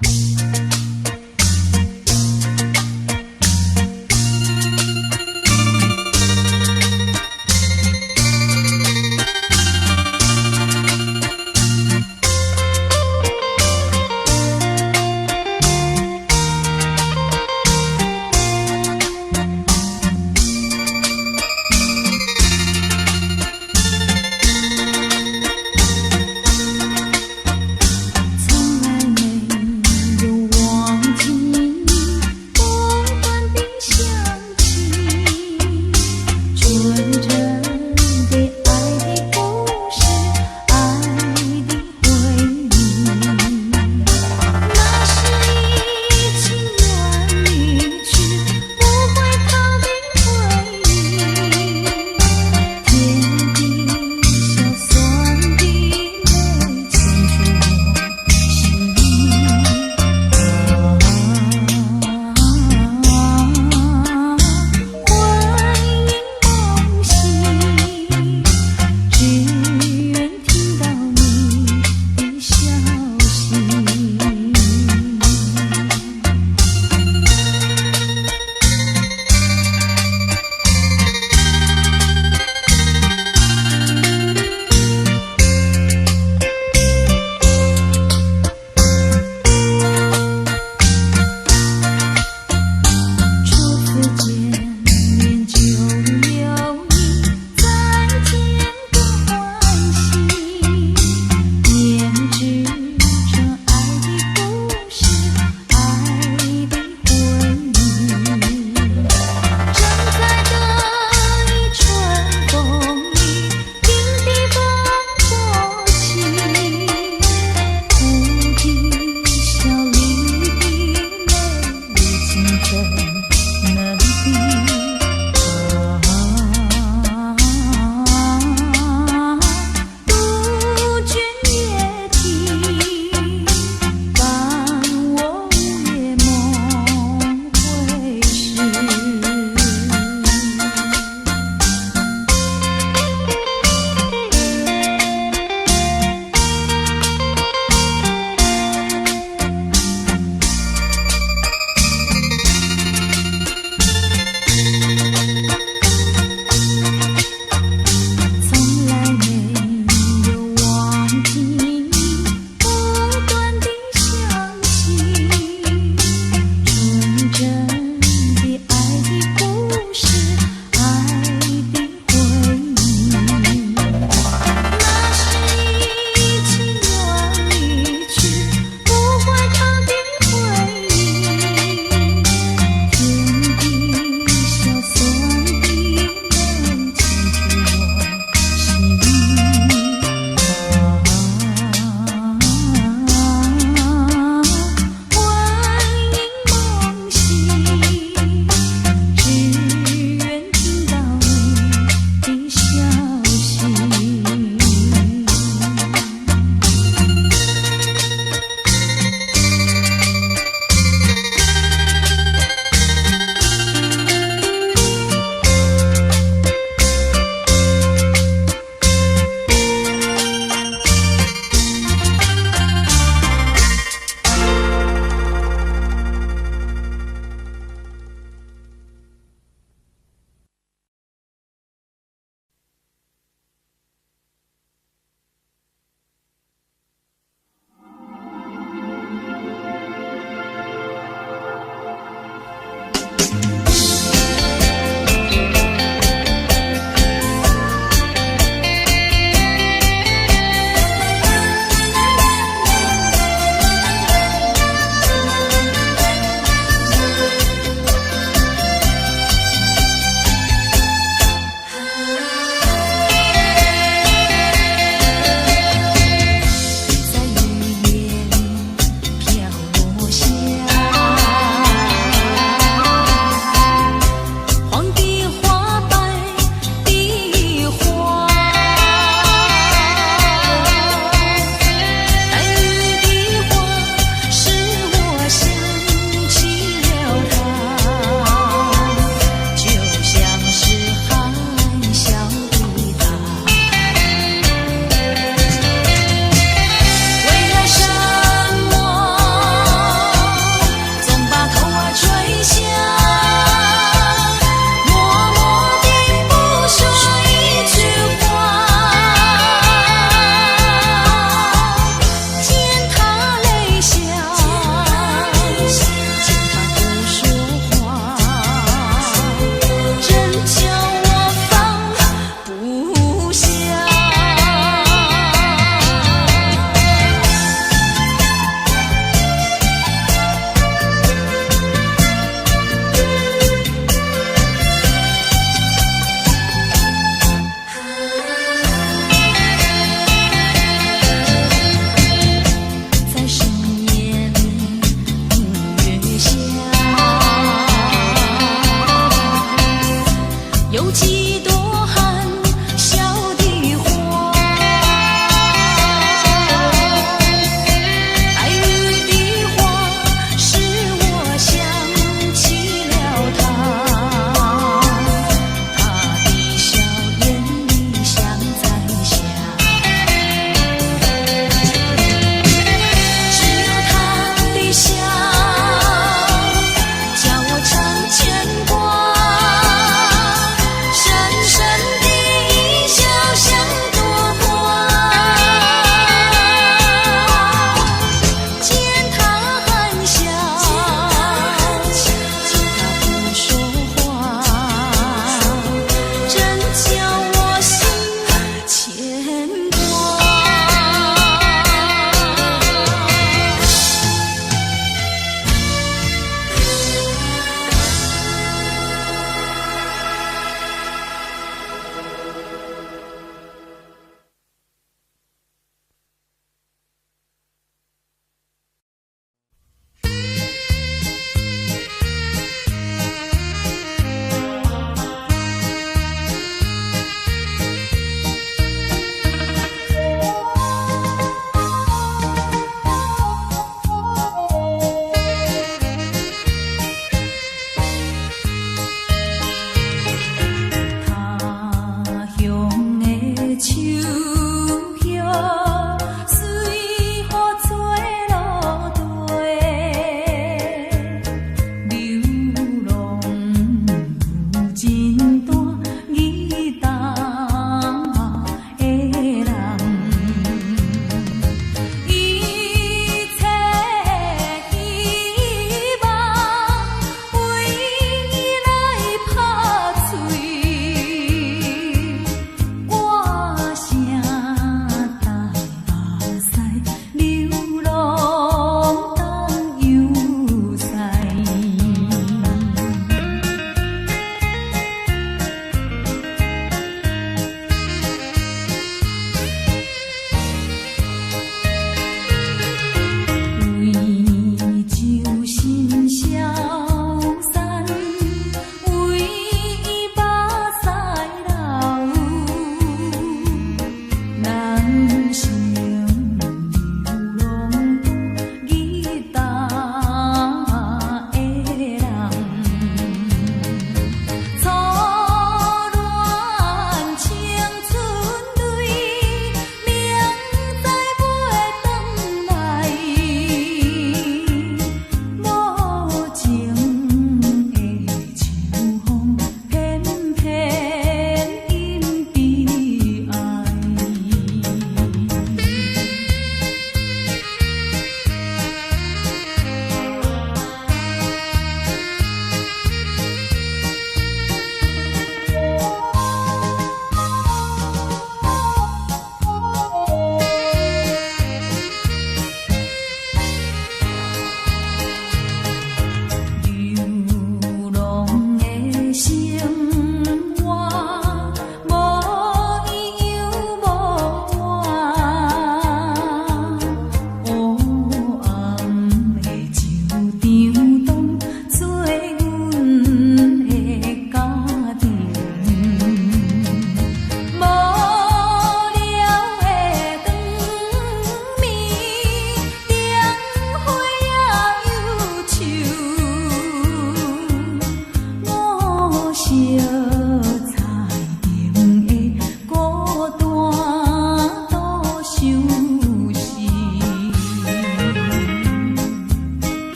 从来没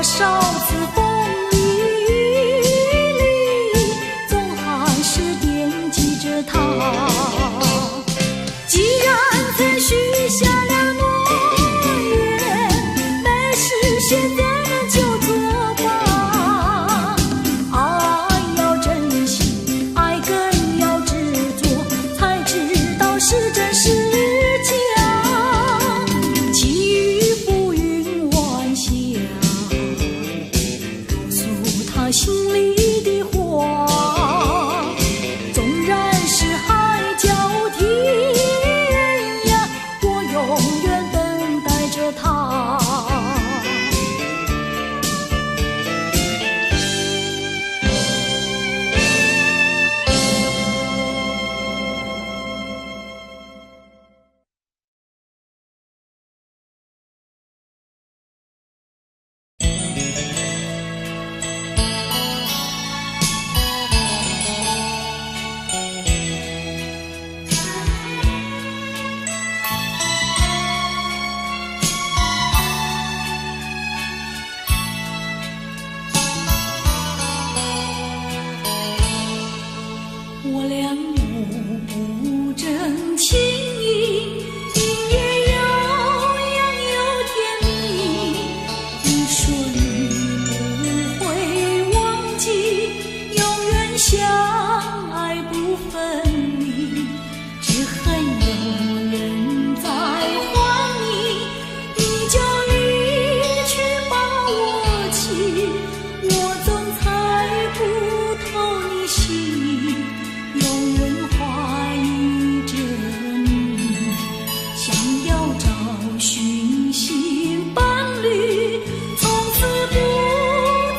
少次风雨里，总还是惦记着他。既然曾许下了诺言，没事现在就作罢。爱要珍惜，爱更要执着，才知道是真是假。寄予浮云晚霞，告诉他心里的话。纵然是海角天涯，我永远等待着他。我俩目不争情意，音乐悠扬又甜蜜。你说你不会忘记，永远相爱不分离。只恨有人在还你，你就离去把我弃。我总猜不透你心意，永远怀疑着你，想要找寻新伴侣，从此不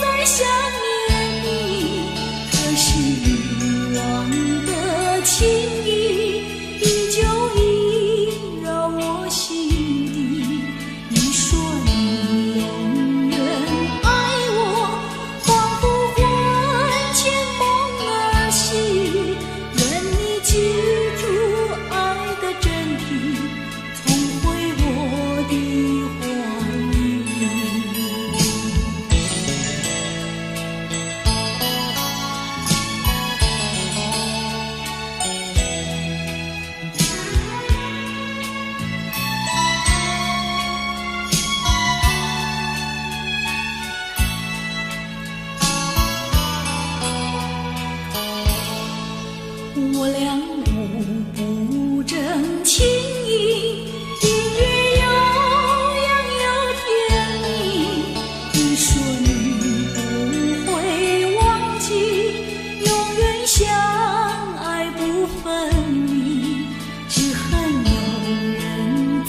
再想念你。可是遗忘的情谊，依旧萦绕我心底。你说你永远爱我，仿佛魂牵梦儿系。愿你记住爱的真谛，重回我的怀里。我俩目不争情意，音乐悠扬又甜蜜。你说你不会忘记，永远相爱不分离。只恨有人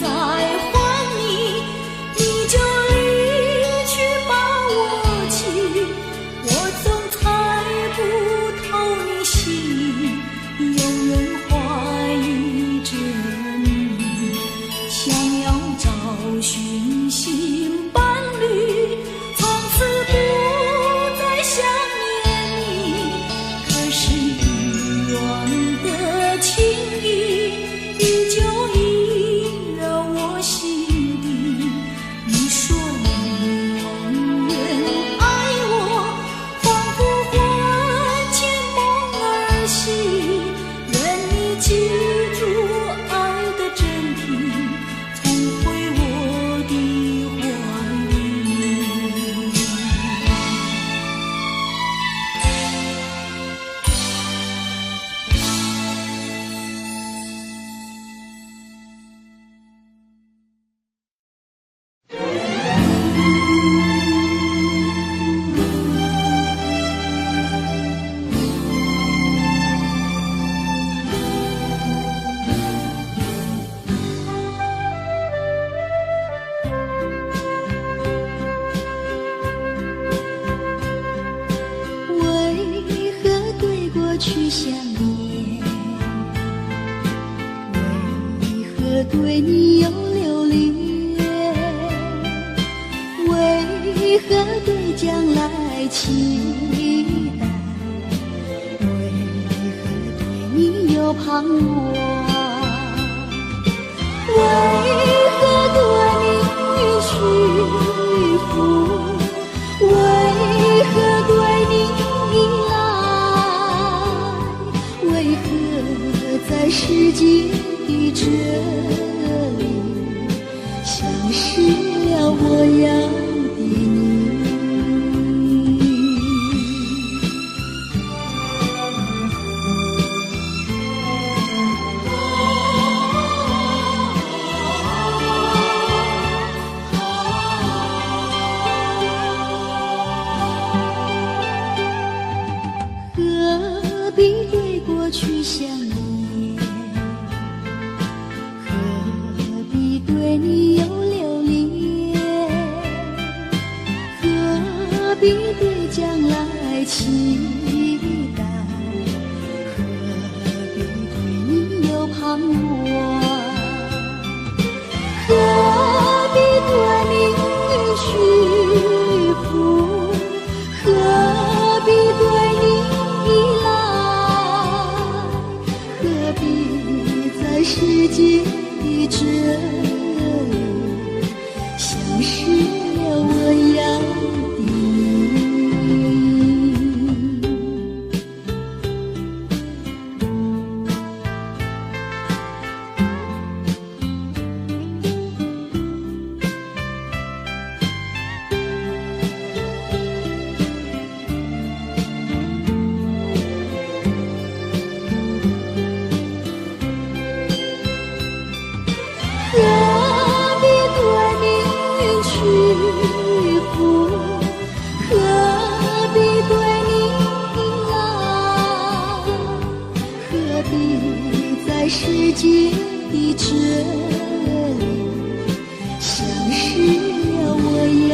在还你，你就离去把我弃。我总猜不透你心意，永远怀疑着你，想要找寻新伴侣，从此不再想念你。可是遗忘的情谊，依旧萦绕我心底。你说你永远爱我，仿佛魂牵梦儿系。愿你记住爱的真谛，重回我的怀里。为何对过去想念？为何对你有留恋？为何对将来期待？为何对你有盼望？为何对你屈服？福，何必对你依赖？何必在世界的这里相识了我养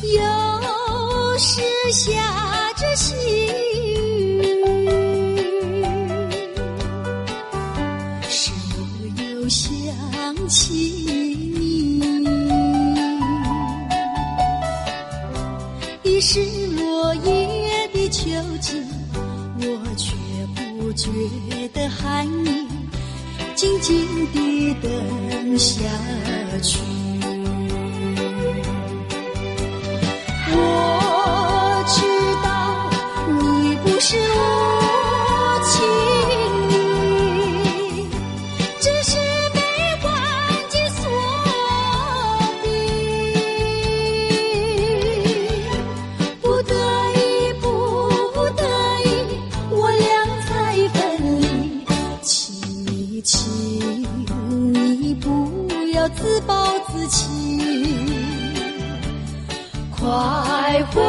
有时下着细雨，是我又想起你，已是落叶的秋季，我却不觉得寒意静静地等下去。我知道你不是无情意，只是被环境所逼，不得已，不得已，我俩才分离。请你不要自暴自己。快回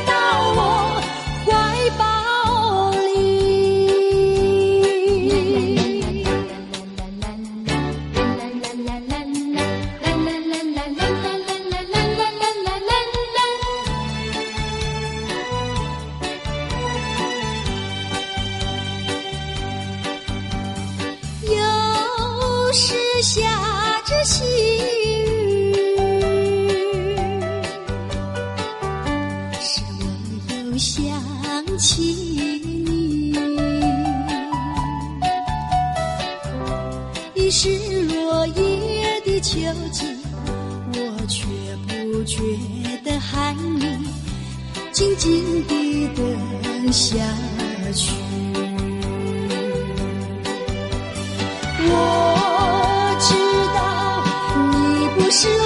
到我怀抱里。有时下着细雨，是我又想起你。已是落叶的秋季，我却不觉得寒意，静静地等下去。我知道你不是无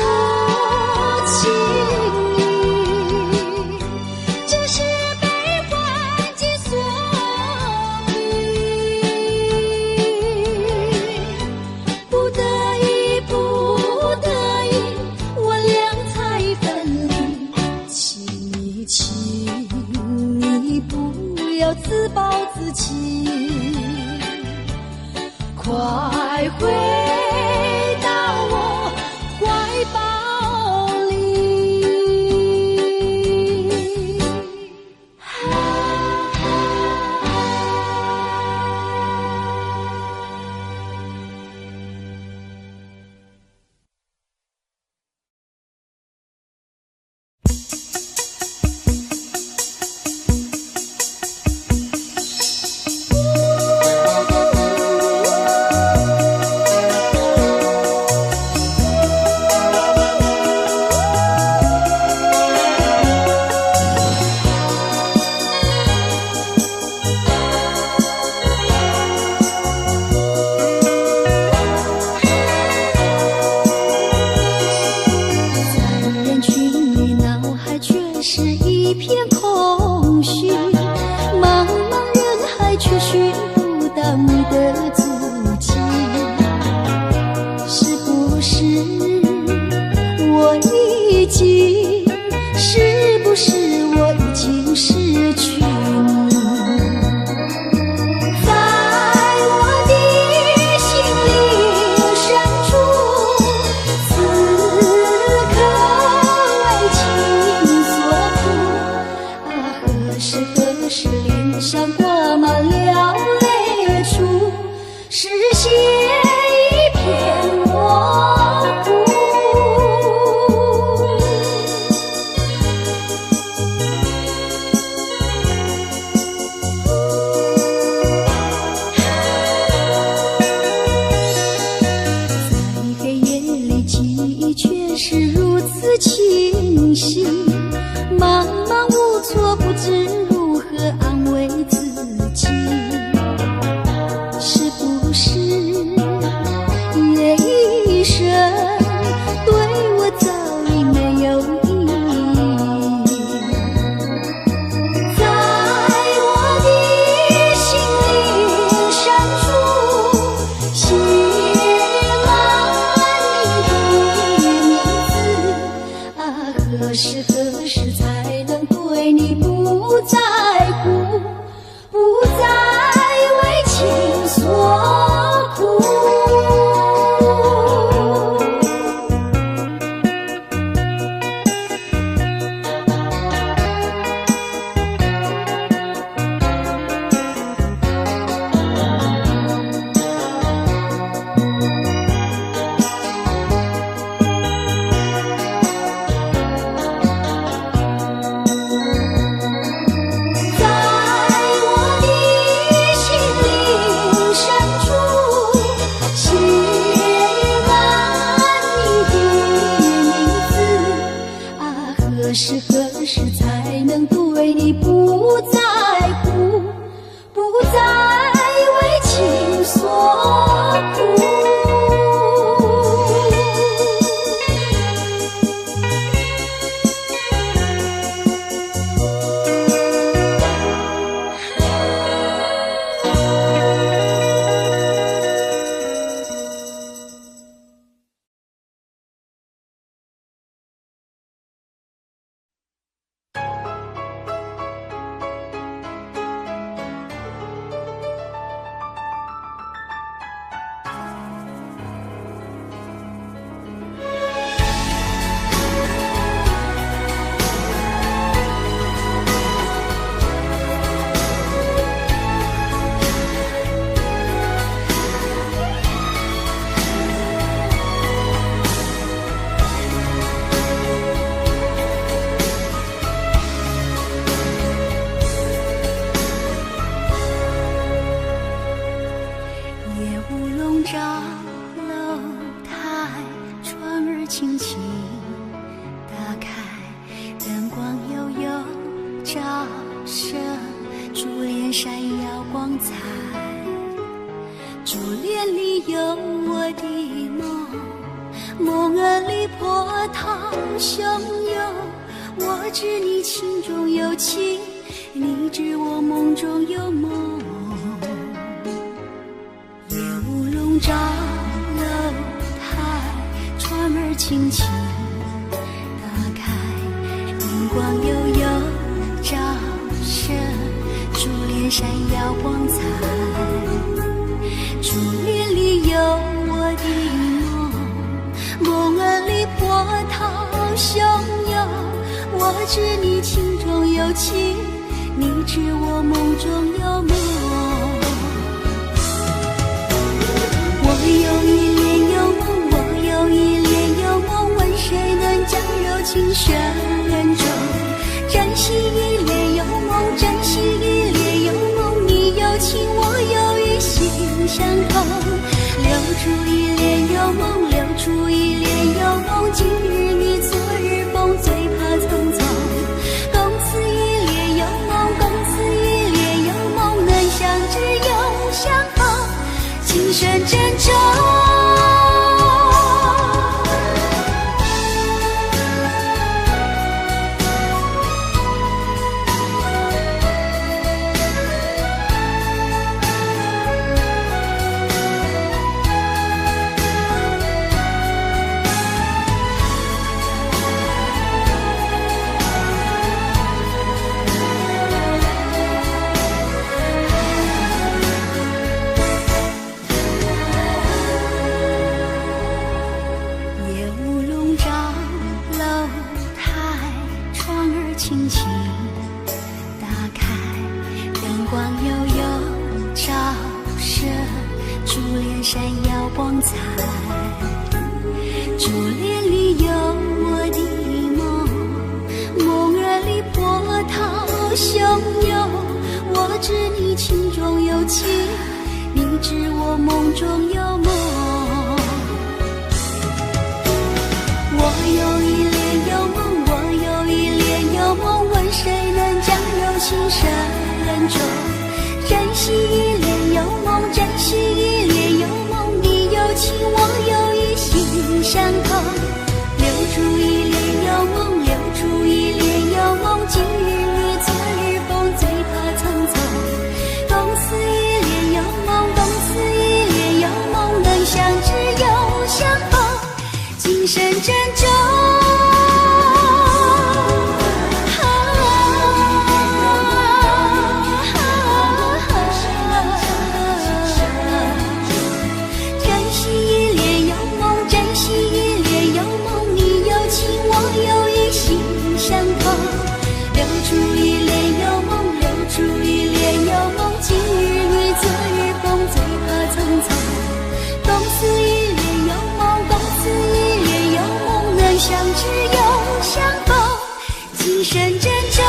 情意，只是被环境所逼，不得已，不得已，我俩才分离。请你不要自暴自弃，快回到我怀抱里。是一片空虚，茫茫人海却寻不到你的足迹。是不是我已经，是不是我已经失去你？在我的心灵深处，此刻为情何时脸上挂满了泪珠，视线一片模糊。在黑夜里，记忆却是如此清晰，茫茫无措，不知如何安慰自己。是不是夜一生对我早已没有意义？在我的心灵深处，写满你的名字。何时才能对你不在乎，不再为情所苦？何时才能对你不在乎，不再为情所苦？轻，打开灯光悠悠照射，珠帘闪耀光彩，珠帘里有我的梦，梦儿里波涛汹涌，我知你情中有情，你知我梦中有梦。夜雾笼罩楼台，船儿轻轻打开，灯光悠悠照射，珠帘闪耀光彩，珠帘里有我的梦，梦儿里波涛汹涌，我知你情中有情，你知我梦中有梦。我有一帘幽梦，我有一帘幽梦，问谁能将柔情深重？珍惜一帘幽梦，珍惜一帘幽梦，你有情我有意，心相通。留住一帘幽梦，留住一帘幽梦，今日你昨日风，最怕匆匆。共此一帘幽梦，共此一帘幽梦，能相知又相逢，情深珍重。轻轻打开，灯光悠悠照射，珠帘闪耀光彩，珠帘里有我的梦，梦儿里波涛汹涌，我知你情中有情，你知我梦中有梦。我有一帘幽梦，我有一帘幽梦，问谁能将柔情深重？珍惜一帘幽梦，珍惜一帘幽梦，你有情我有意，心相通。留住一帘幽梦，留住一帘幽梦，今日你昨日风，最怕匆匆。共此一帘幽梦，共此一帘幽梦，能相知又相逢，情深珍重。相知又相逢，情深珍重。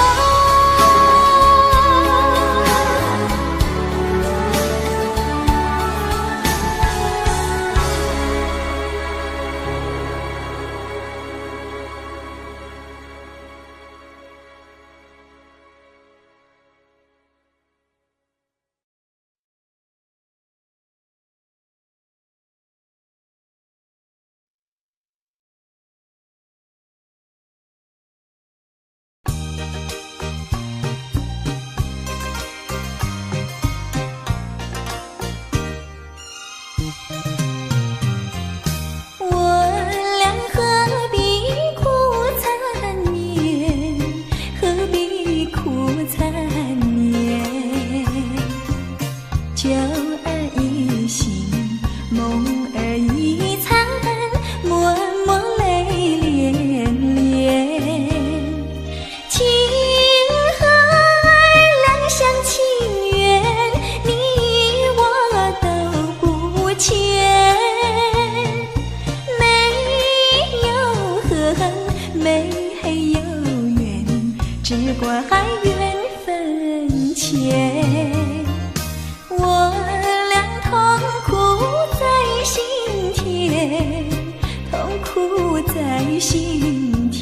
在心田，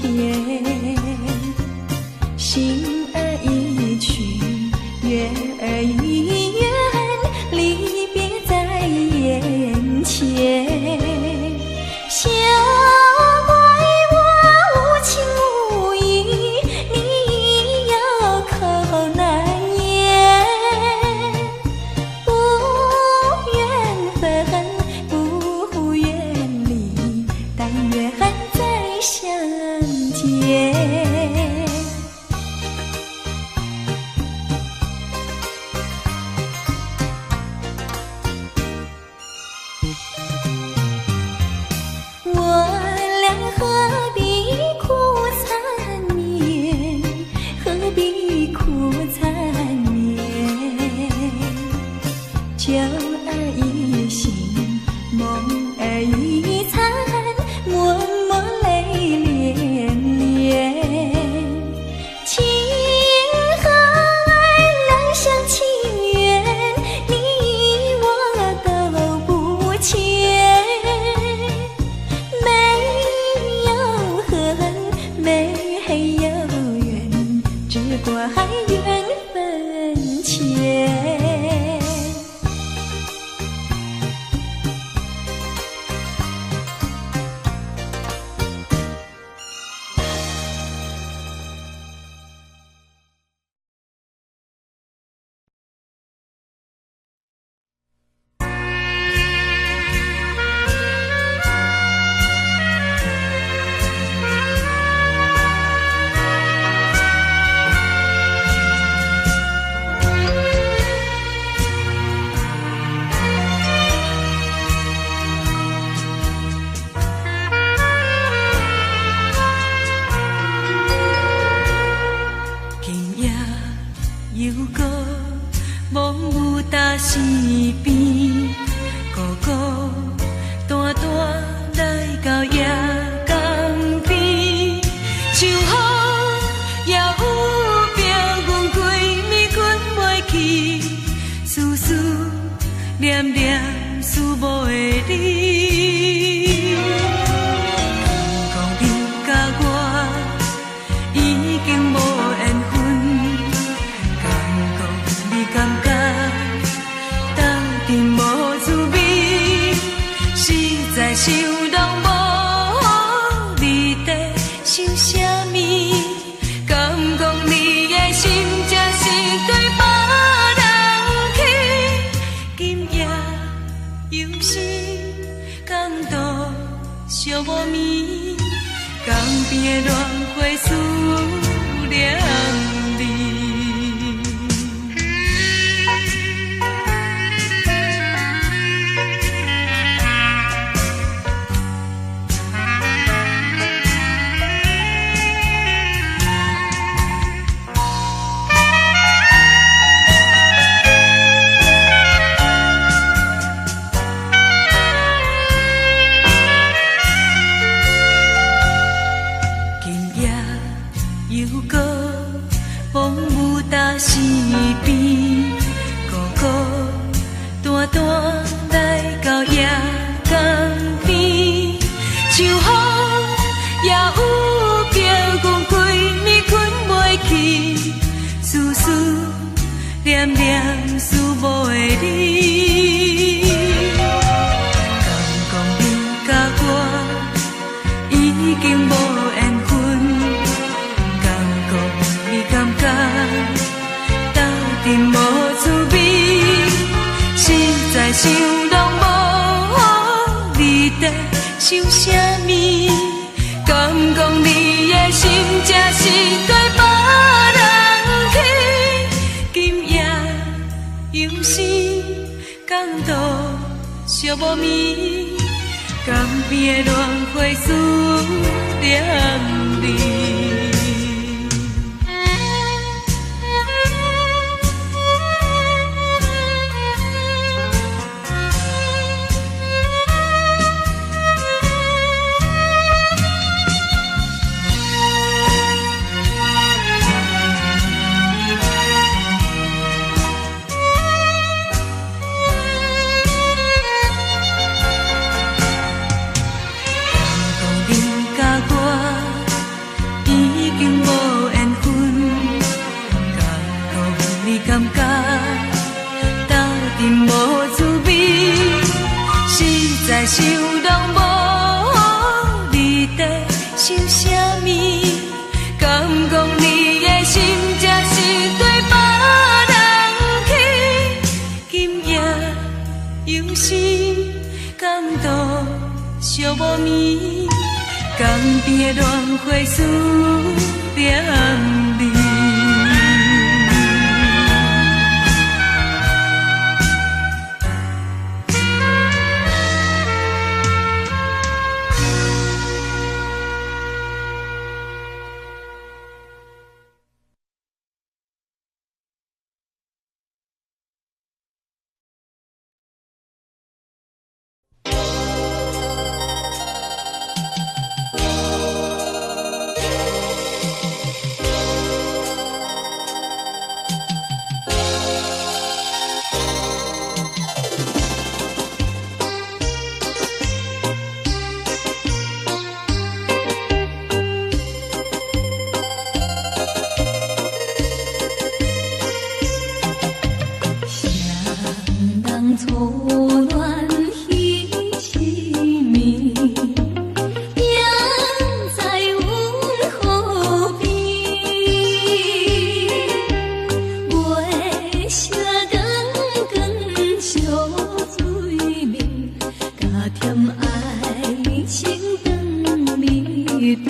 心儿一去，月儿一圆，离别在眼前。小怪我无情无义，你有口难言。不愿分，不愿离，但愿再相见。酒儿一醒，梦儿一残，默默泪连连。情和爱两厢情愿，你我都不欠。没有恨，没有怨，只怪缘分浅。身边，孤孤单单来到夜江边，像雨也有病，阮归暝困袂去，思思念念思无的你。讲你甲我已经无缘分，讲你感觉无滋味，实在想拢无你在想啥物？敢讲你的心才是对别人去？今夜又是港岛寂无眠，江边的乱花思念你。身边，孤孤单单来到夜江边，像雨也有病，阮规暝困袂去，思思念念思无的你。敢讲你甲我已经无缘分，敢讲你感觉无滋味，实在想拢无你在想啥物？敢讲你的心才是对别人去？今夜又是港岛寂无眠，江边的乱花思念你。甲别轮回思念你。错乱彼凄迷，也在阮何边？月色光光照水面，加添爱情长蜜甜。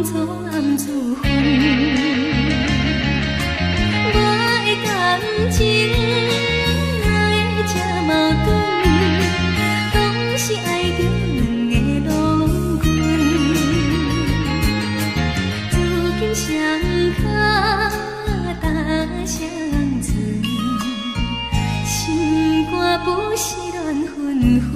错暗自分。我的感情哪会这矛盾？拢是爱着两个路棍，如今双脚踏双船，心肝不是乱纷纷。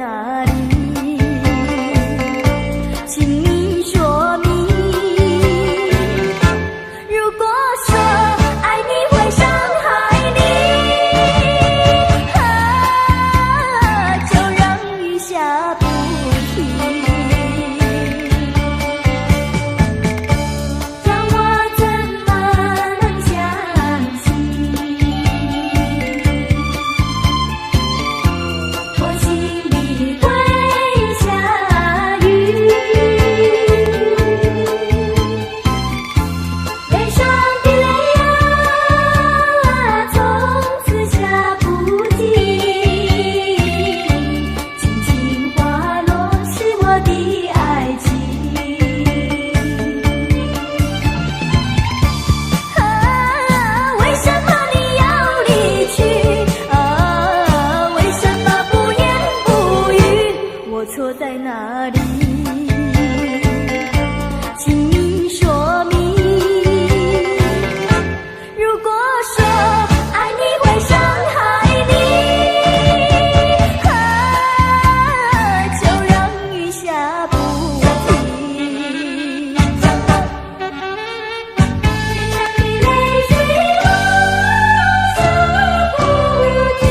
哪里？请你说明。如果说爱你会伤害你，就让雨下不停，让我怎么能相信？我心里会下雨，脸上的泪从此下不尽，轻轻滑落是我的爱情。为什么你要离去？为什么不言不语？我错在哪里？请你说明。如果说爱你会伤害你，就让雨下不停，泪水落下不停。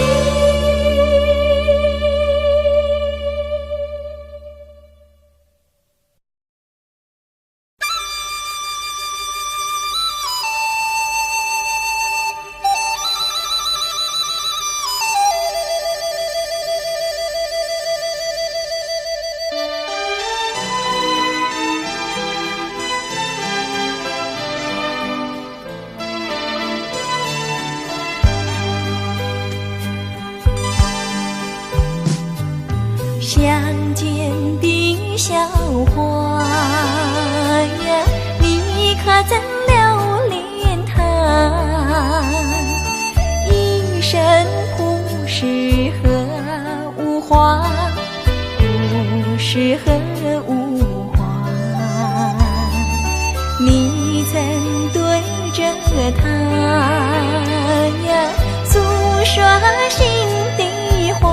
相见的小花呀，你可曾留恋它？一生不适合无花，不适合无花。你曾对着它呀诉说心底话，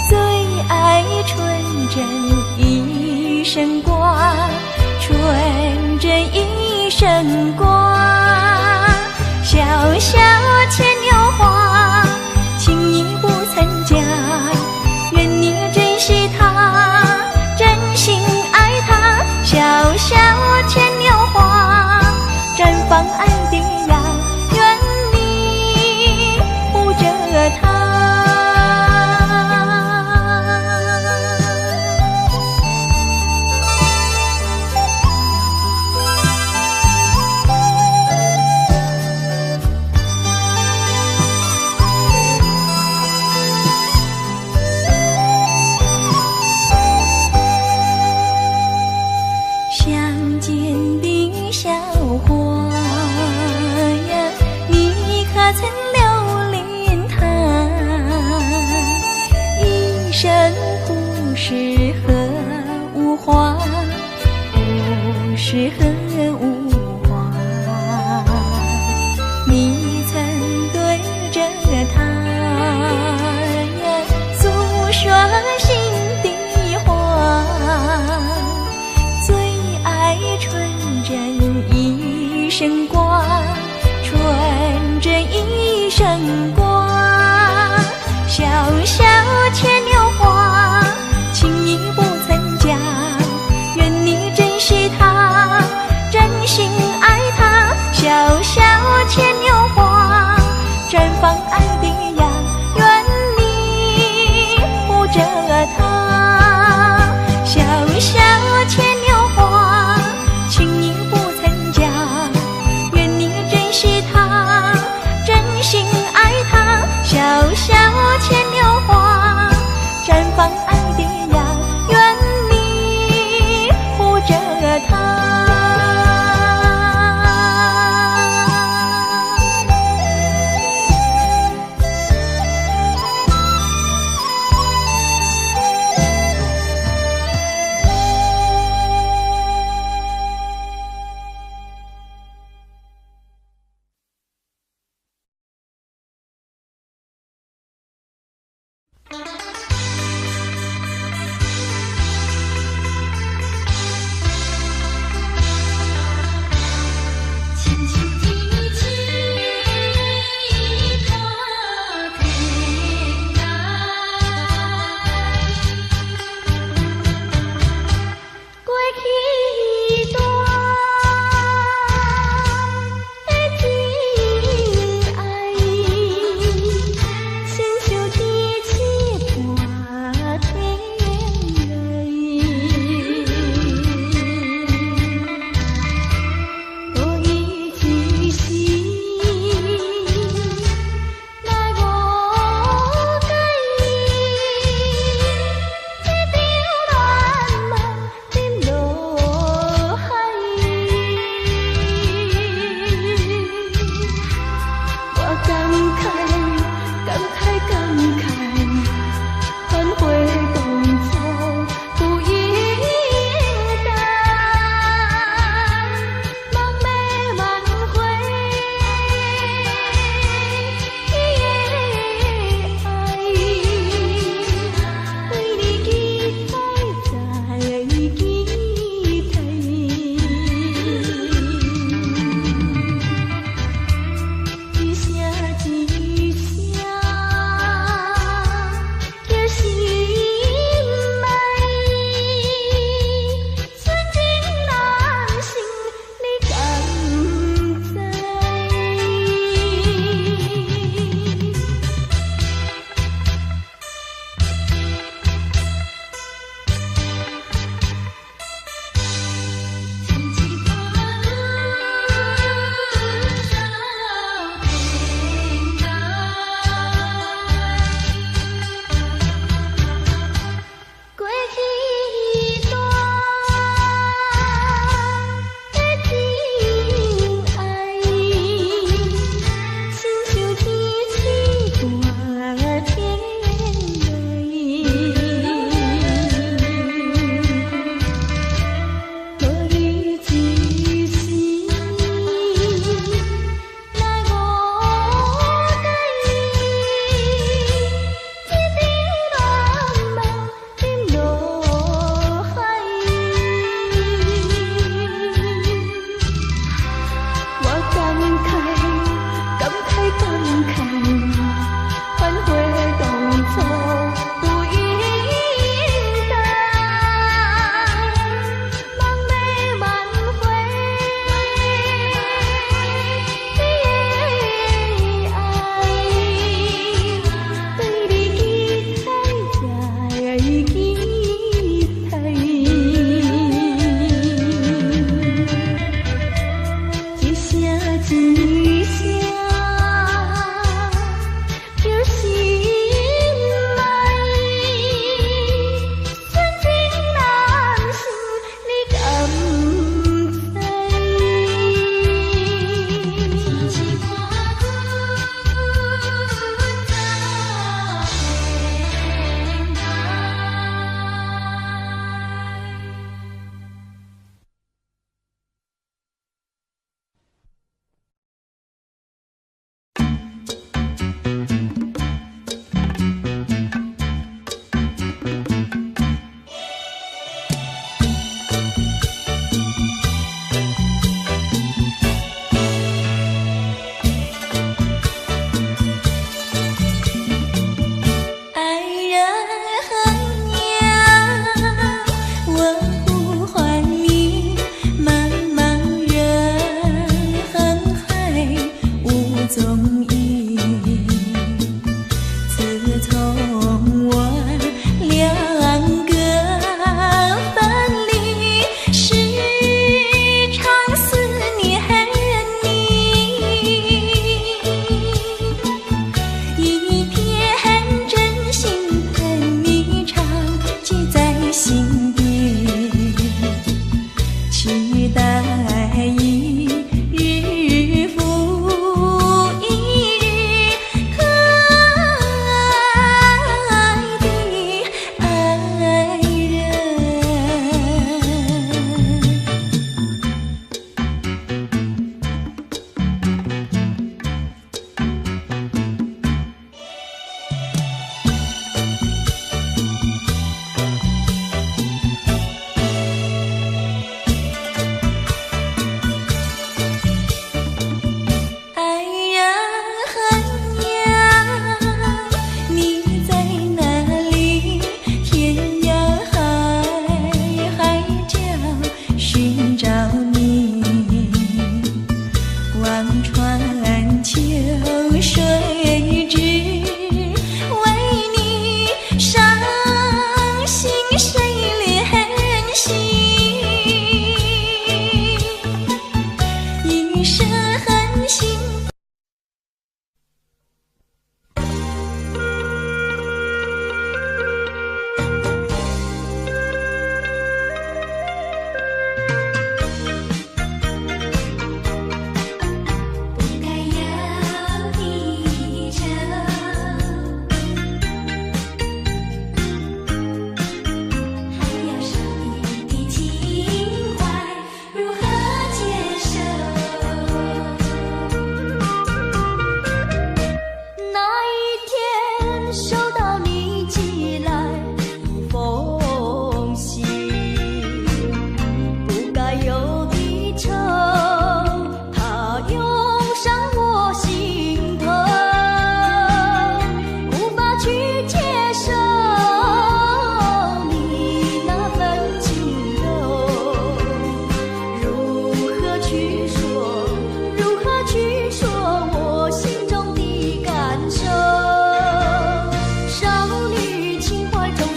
最爱纯真一生挂，纯真一生挂。小小牵牛花，情意不曾假，愿你珍惜它，真心爱它。小小牵牛花，绽放爱的芽，愿你护着它。相见的小花呀，你可曾留恋它？一生不适合无花，不适合无花。你曾对着它呀诉说心底话，最爱纯真一生挂，纯真一生挂。小小牵牛花，情意不曾假，愿你珍惜它，珍惜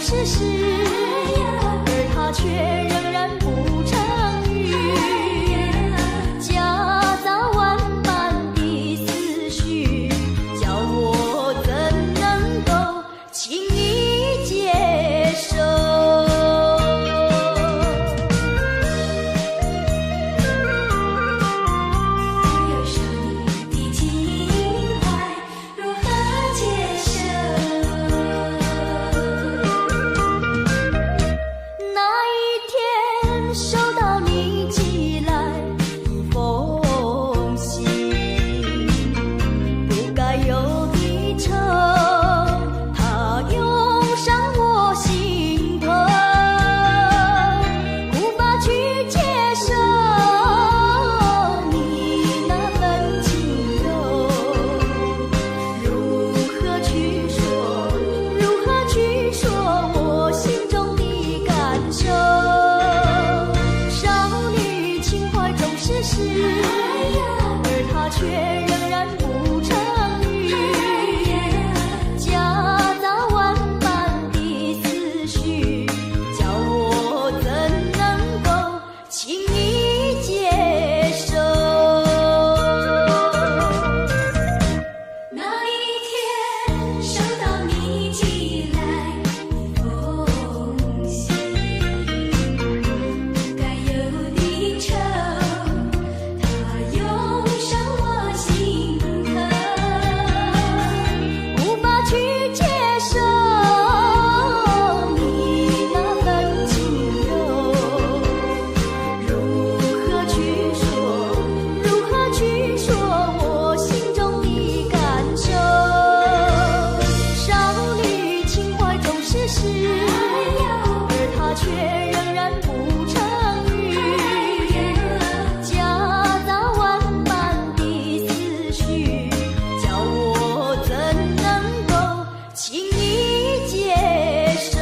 事实，而他却仍然不成语，夹杂万般的思绪，叫我怎能够轻易接受？有时你的情怀如何接受？那一天收到你寄来的封信，不该有的愁，它涌上我心头，无法去接受你那份轻柔，如何去说，如何去说我心中的感受？少女情怀总是诗，而它却仍然不成语，夹杂万般的思绪，叫我怎能够轻易接受？那一天收到你寄来的封信，不该有的愁，它涌上我心头，无法去接受你那份轻柔，如何去说，如何去说我心中的感受？少女情怀总是诗，而它却仍然不成语，夹杂万般的思绪，叫我怎能够轻易接受？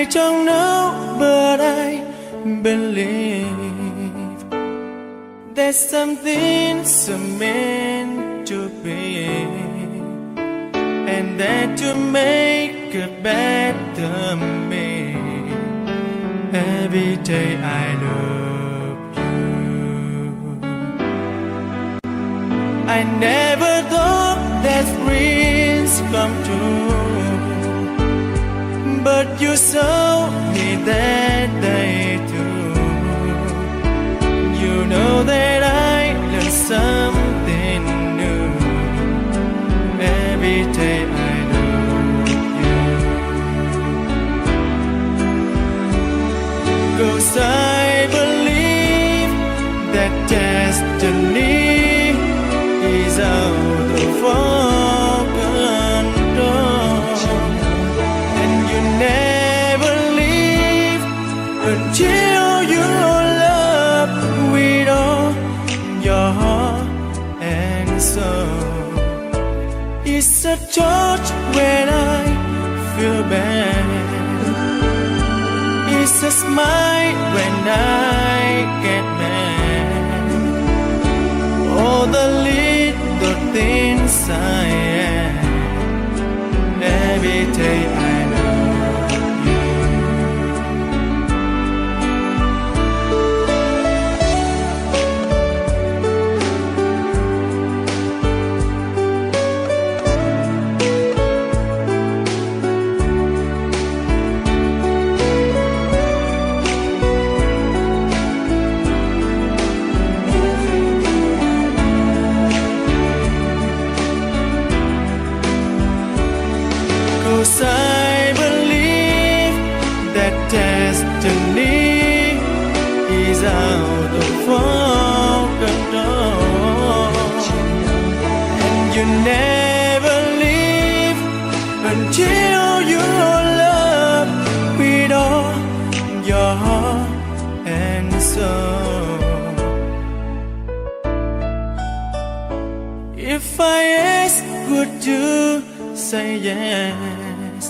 I don't know, but I believe there's something so meant to be, and that you make a better me. Every day I love you. I never thought that dreams come true, but you saw me that day too. You know that I learned something new. Every day I love you. 'Cause I believe that destiny is out of our control, and you never leave until you love with all your heart and soul. It's a touch when I feel bad, it's a smile when I get mad. All the little things I am. Every day I love you. I believe that destiny is out of our control, and you never leave until you love with all your heart and soul. If I ask, would you say yes?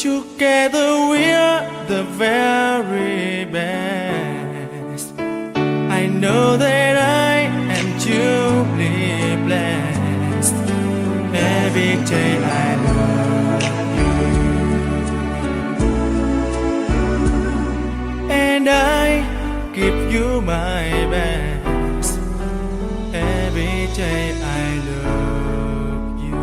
Together we're the very best. I know that I am truly blessed. Every day I love you, and I give you my best. Every day I love you.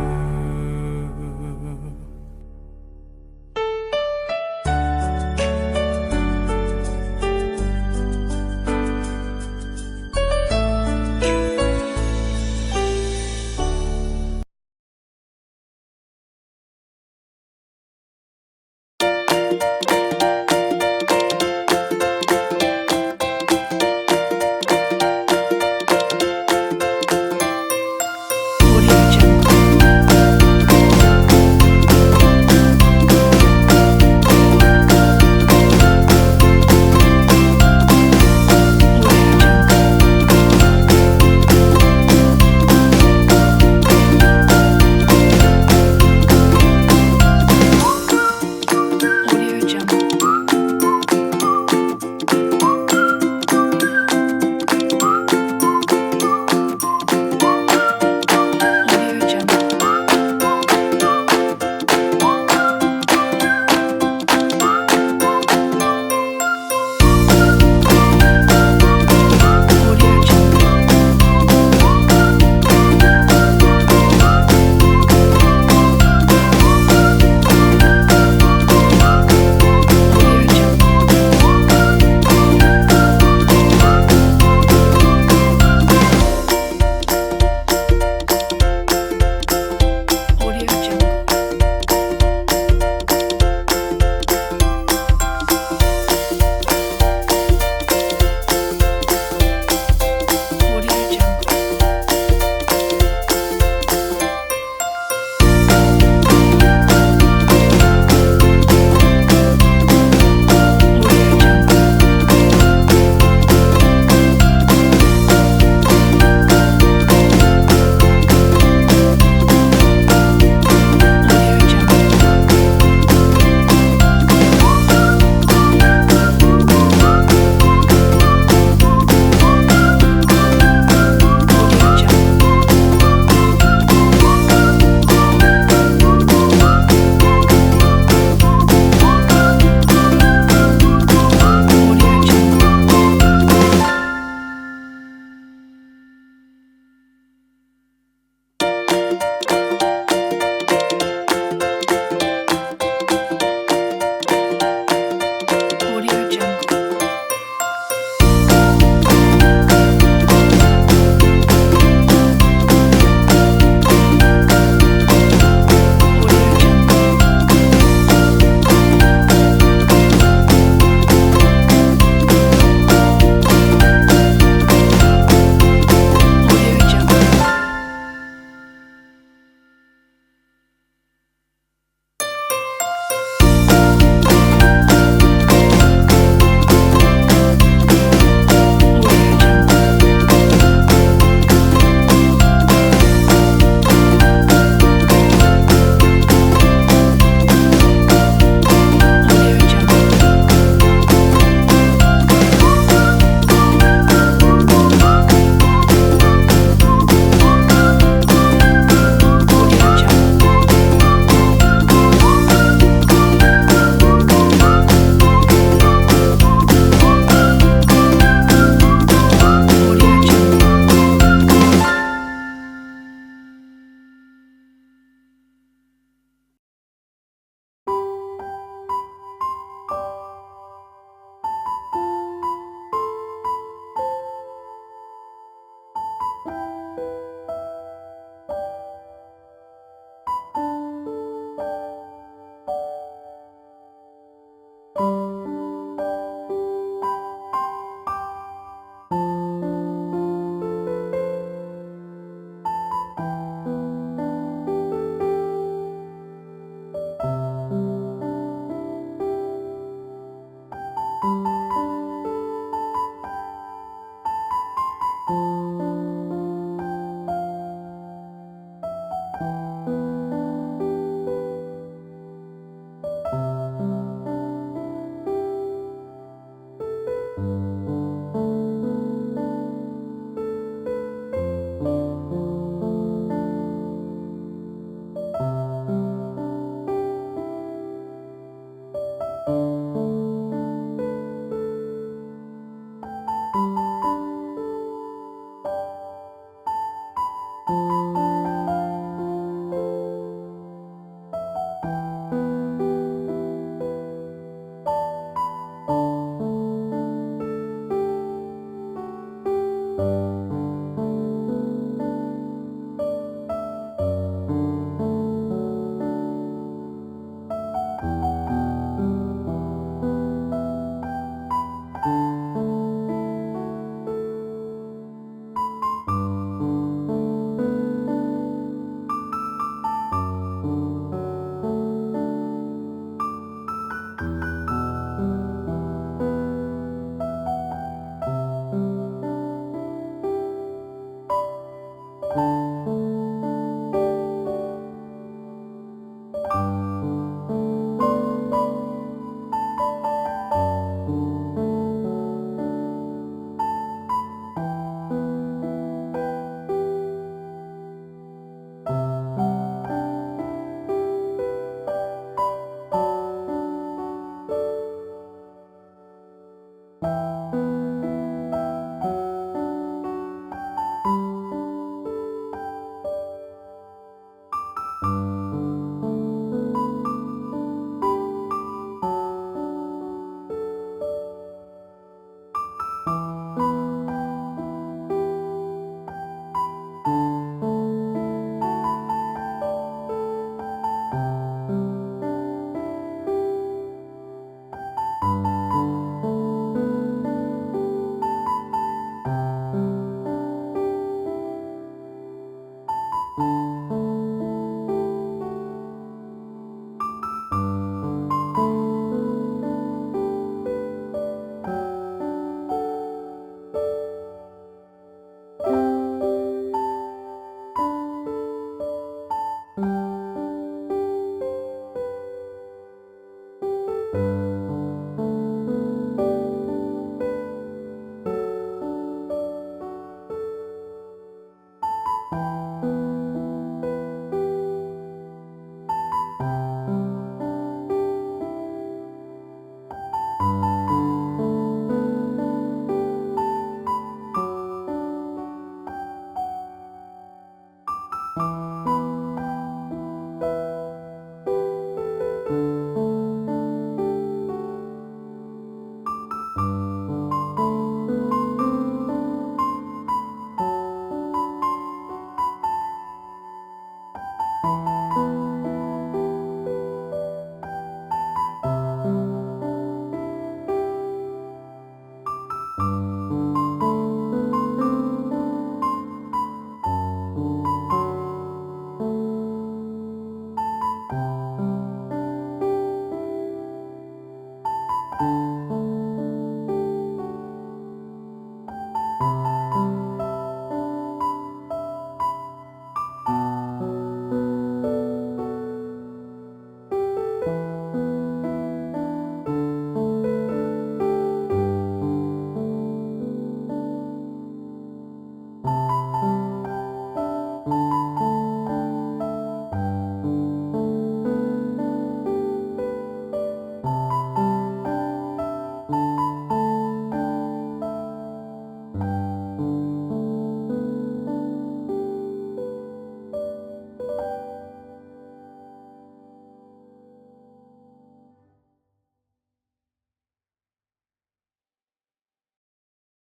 you